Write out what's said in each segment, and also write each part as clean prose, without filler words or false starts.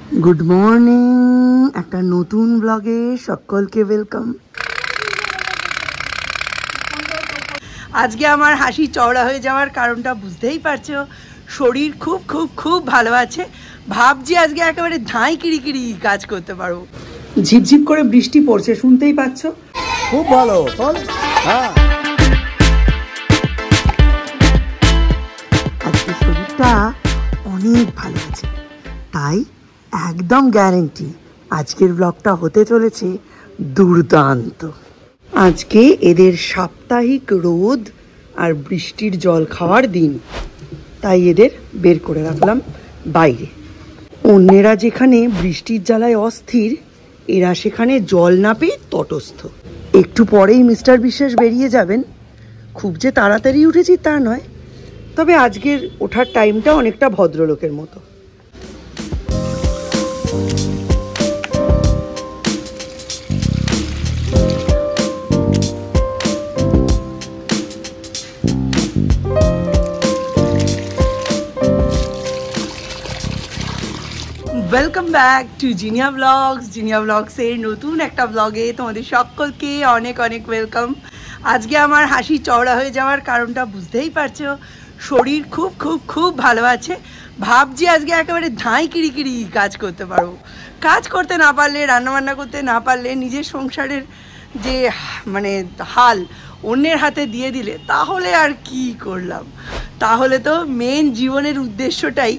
Good morning, একটা নতুন ব্লগে সকলকে ওয়েলকাম। আজকে আমার হাসি চওড়া হয়ে যাওয়ার কারণটা বুঝতেই পারছো, শরীর খুব খুব খুব ভালো আছে। ভাবছি আজকে একেবারে ধাঁই কিড়িকিড়ি কাজ করতে পারবো। ঝিপঝিপ করে বৃষ্টি পড়ছে, শুনতেই পাচ্ছ, খুব ভালো। হ্যাঁ, আজকে শরীরটা অনেক ভালো আছে, তাই একদম গ্যারেন্টি আজকের ব্লগটা হতে চলেছে দুর্দান্ত। আজকে এদের সাপ্তাহিক রোদ আর বৃষ্টির জল খাওয়ার দিন, তাই এদের বের করে রাখলাম বাইরে। অন্যেরা যেখানে বৃষ্টির জ্বালায় অস্থির, এরা সেখানে জল না পেয়ে তটস্থ। একটু পরেই মিস্টার বিশ্বাস বেরিয়ে যাবেন। খুব যে তাড়াতাড়ি উঠেছি তা নয়, তবে আজকের ওঠার টাইমটা অনেকটা ভদ্রলোকের মতো। Welcome back to Zinia blogs. Zinia ব্লগসের নতুন একটা ব্লগে তোমাদের সকলকে অনেক অনেক ওয়েলকাম। আজকে আমার হাসি চওড়া হয়ে যাওয়ার কারণটা বুঝতেই পারছো, শরীর খুব খুব খুব ভালো আছে। ভাবছি আজকে একেবারে ধাঁই কিড়িকিড়ি কাজ করতে পারবো। কাজ করতে না পারলে, রান্নাবান্না করতে না পারলে, নিজের সংসারের যে মানে হাল অন্যের হাতে দিয়ে দিলে তাহলে আর কি করলাম? তাহলে তো মেন জীবনের উদ্দেশ্যটাই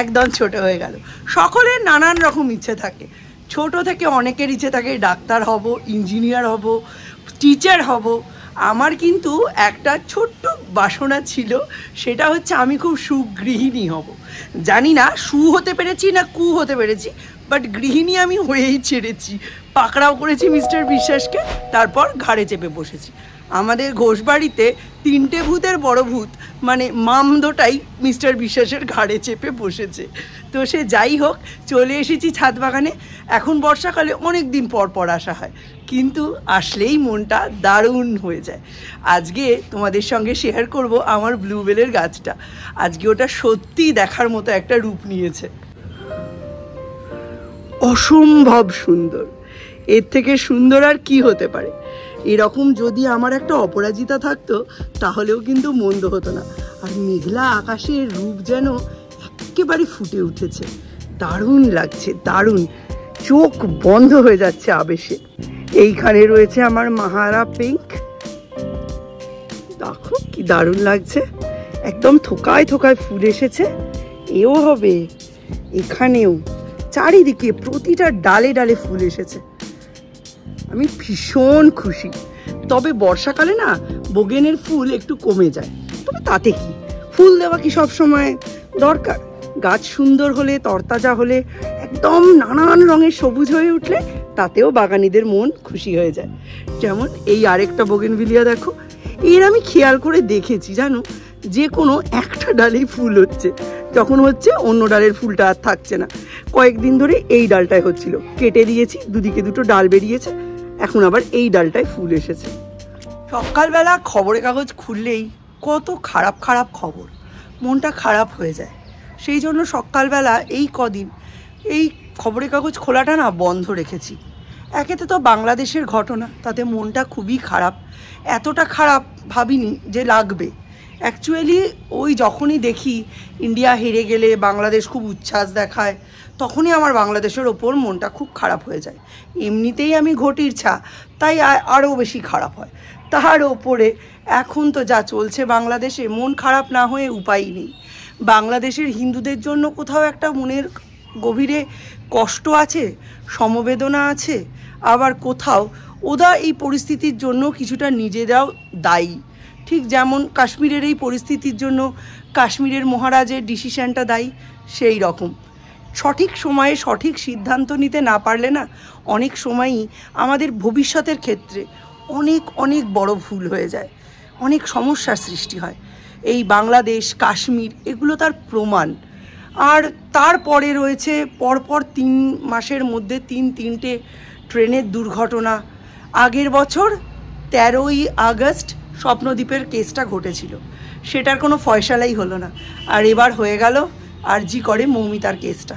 একদম ছোট হয়ে গেল। সকলের নানান রকম ইচ্ছে থাকে, ছোট থেকে অনেকের ইচ্ছে থাকে ডাক্তার হব, ইঞ্জিনিয়ার হব, টিচার হব। আমার কিন্তু একটা ছোট্ট বাসনা ছিল, সেটা হচ্ছে আমি খুব সুগৃহিণী হব। জানি না সু হতে পেরেছি না কু হতে পেরেছি, বাট গৃহিণী আমি হয়েই ছেড়েছি। পাকড়াও করেছি মিস্টার বিশ্বাসকে, তারপর ঘাড়ে চেপে বসেছি। আমাদের ঘোষবাড়িতে তিনটে ভূতের বড় ভূত মানে মামদোটাই মিস্টার বিশ্বাসের ঘাড়ে চেপে বসেছে। তো সে যাই হোক, চলে এসেছি ছাদ বাগানে। এখন বর্ষাকালে অনেক দিন পর পর আসা হয়, কিন্তু আসলেই মনটা দারুণ হয়ে যায়। আজকে তোমাদের সঙ্গে শেয়ার করব আমার ব্লুবেলের গাছটা। আজকে ওটা সত্যিই দেখার মতো একটা রূপ নিয়েছে, অসম্ভব সুন্দর। এর থেকে সুন্দর আর কি হতে পারে? এরকম যদি আমার একটা অপরাজিতা থাকতো তাহলেও কিন্তু মন্দ হতো না। আর মেঘলা আকাশের রূপ যেন একেবারে ফুটে উঠেছে, দারুণ লাগছে, দারুণ। চোখ বন্ধ হয়ে যাচ্ছে আবেশে। এইখানে রয়েছে আমার মাহারা পিঙ্ক, দেখো কি দারুণ লাগছে, একদম থোকায় থোকায় ফুল এসেছে। এও হবে, এখানেও চারিদিকে প্রতিটা ডালে ডালে ফুল এসেছে। আমি ভীষণ খুশি। তবে বর্ষাকালে না বোগেনের ফুল একটু কমে যায়, তবে তাতে কি, ফুল দেওয়া কি সব সময় দরকার? গাছ সুন্দর হলে, তরতাজা হলে, একদম নানান রঙের সবুজ হয়ে উঠলে তাতেও বাগানিদের মন খুশি হয়ে যায়। যেমন এই আরেকটা বোগেনভিলিয়া দেখো, এর আমি খেয়াল করে দেখেছি জানো, যে কোনো একটা ডালেই ফুল হচ্ছে, যখন হচ্ছে অন্য ডালের ফুলটা আর থাকছে না। কয়েকদিন ধরে এই ডালটায় হচ্ছিল, কেটে দিয়েছি, দুদিকে দুটো ডাল বেরিয়েছে, এখন আবার এই ডালটায় ফুল এসেছে। সকালবেলা খবরের কাগজ খুললেই কত খারাপ খারাপ খবর, মনটা খারাপ হয়ে যায়। সেই জন্য সকালবেলা এই কদিন এই খবরের কাগজ খোলাটা না বন্ধ রেখেছি। একেতে তো বাংলাদেশের ঘটনা, তাতে মনটা খুবই খারাপ। এতটা খারাপ ভাবিনি যে লাগবে। অ্যাকচুয়ালি ওই যখনই দেখি ইন্ডিয়া হেরে গেলে বাংলাদেশ খুব উচ্ছ্বাস দেখায়, তখনই আমার বাংলাদেশের ওপর মনটা খুব খারাপ হয়ে যায়। এমনিতেই আমি ঘটির ছা, তাই আরও বেশি খারাপ হয়। তার ওপরে এখন তো যা চলছে বাংলাদেশে, মন খারাপ না হয়ে উপায় নেই। বাংলাদেশের হিন্দুদের জন্য কোথাও একটা মনের গভীরে কষ্ট আছে, সমবেদনা আছে, আবার কোথাও ওরা এই পরিস্থিতির জন্য কিছুটা নিজেরাও দায়ী। ঠিক যেমন কাশ্মীরের এই পরিস্থিতির জন্য কাশ্মীরের মহারাজের ডিসিশনটা দায়ী, সেই রকম সঠিক সময়ে সঠিক সিদ্ধান্ত নিতে না পারলে না অনেক সময়ই আমাদের ভবিষ্যতের ক্ষেত্রে অনেক অনেক বড় ভুল হয়ে যায়, অনেক সমস্যার সৃষ্টি হয়। এই বাংলাদেশ, কাশ্মীর এগুলো তার প্রমাণ। আর তারপরে রয়েছে পরপর 3 মাসের মধ্যে তিনটে ট্রেনের দুর্ঘটনা। আগের বছর 13ই আগস্ট স্বপ্নদ্বীপের কেসটা ঘটেছিল, সেটার কোনো ফয়সালাই হলো না। আর এবার হয়ে গেল আরজি করে মৌমিতার কেসটা।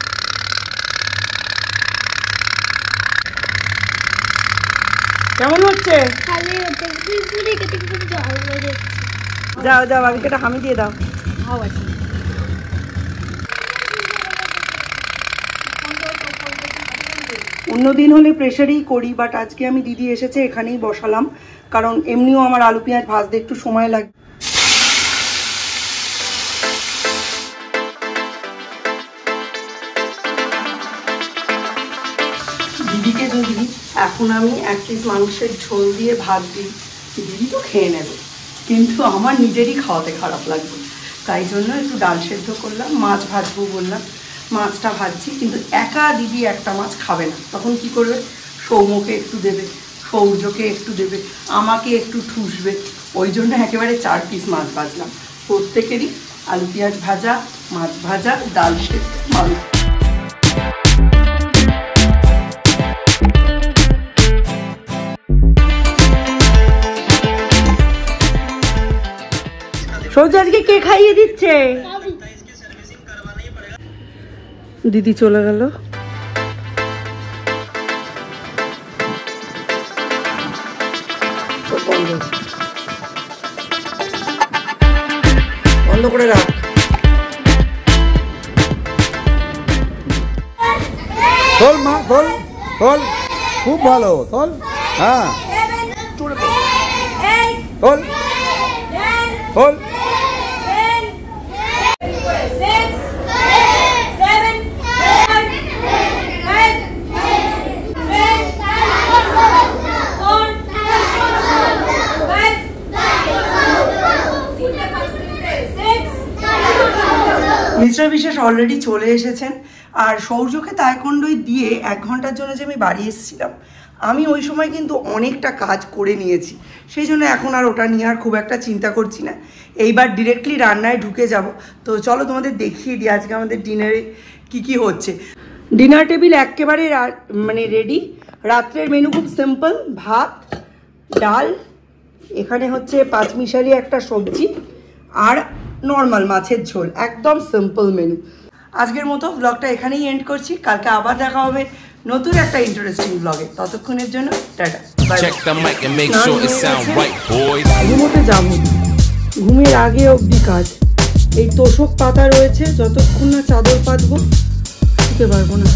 কেমন হচ্ছে? যাও যাও, আমি একটা হামি দিয়ে দাও। অন্যদিন হলে প্রেশারেই করি, বাট আজকে আমি দিদি এসেছে এখানেই বসালাম, কারণ এমনিও আমার আলু পেঁয়াজ ভাজতে একটু সময় লাগে। দিদিকে যদি এখন আমি 1 পিস মাংসের ঝোল দিয়ে ভাত দিই, দিদি তো খেয়ে নেবে, কিন্তু আমার নিজেরই খাওয়াতে খারাপ লাগবে। তাই জন্য একটু ডাল সেদ্ধ করলাম, মাছ ভাজবো বললাম, মাছটা ভাজছি। কিন্তু একা দিদি একটা মাছ খাবে না, তখন কি করবে? সৌম্যকে একটু দেবে, সৌর্যকে একটু দেবে, আমাকে একটু ঠুসবে। ওই জন্য একেবারে 4 পিস মাছ ভাজলাম, প্রত্যেকেরই আলু পেঁয়াজ ভাজা, মাছ ভাজা, ডাল সেদ্ধ, মাংস। সৌর্য আজকে কে খাইয়ে দিচ্ছে? দিদি চলে গেল। বন্ধ করে রাখ। তোল মা, তোল তোল, খুব ভালো, তোল। হ্যাঁ, তোল তোল। মিস্টার বিশেষ অলরেডি চলে এসেছেন। আর সৌর্যকে তাইকোন্ডোয় দিয়ে 1 ঘন্টার জন্য যে আমি বাড়ি এসেছিলাম, আমি ওই সময় কিন্তু অনেকটা কাজ করে নিয়েছি, সেই জন্য এখন আর ওটা নিয়ে আর খুব একটা চিন্তা করছি না। এইবার ডিরেক্টলি রান্নায় ঢুকে যাব। তো চলো তোমাদের দেখিয়ে দিই আজকে আমাদের ডিনারে কি কি হচ্ছে। ডিনার টেবিল একেবারে মানে রেডি। রাত্রের মেনু খুব সিম্পল, ভাত, ডাল, এখানে হচ্ছে 5 মিশালি একটা সবজি, আর নর্মাল মাছের ঝোল, একদম সিম্পল মেনু। আজকের মতো ব্লগটা এখানেই এন্ড করছি। কালকে আবার দেখা হবে নতুন একটা ইন্টারেস্টিং ব্লগে। ততক্ষণের জন্য টাটা, ঘুমোতে যাবো, ঘুমের আগে অবধি কাজ। এই তোষক পাতা রয়েছে, যতক্ষণ না চাদর পাতবো শুতে পারবো না।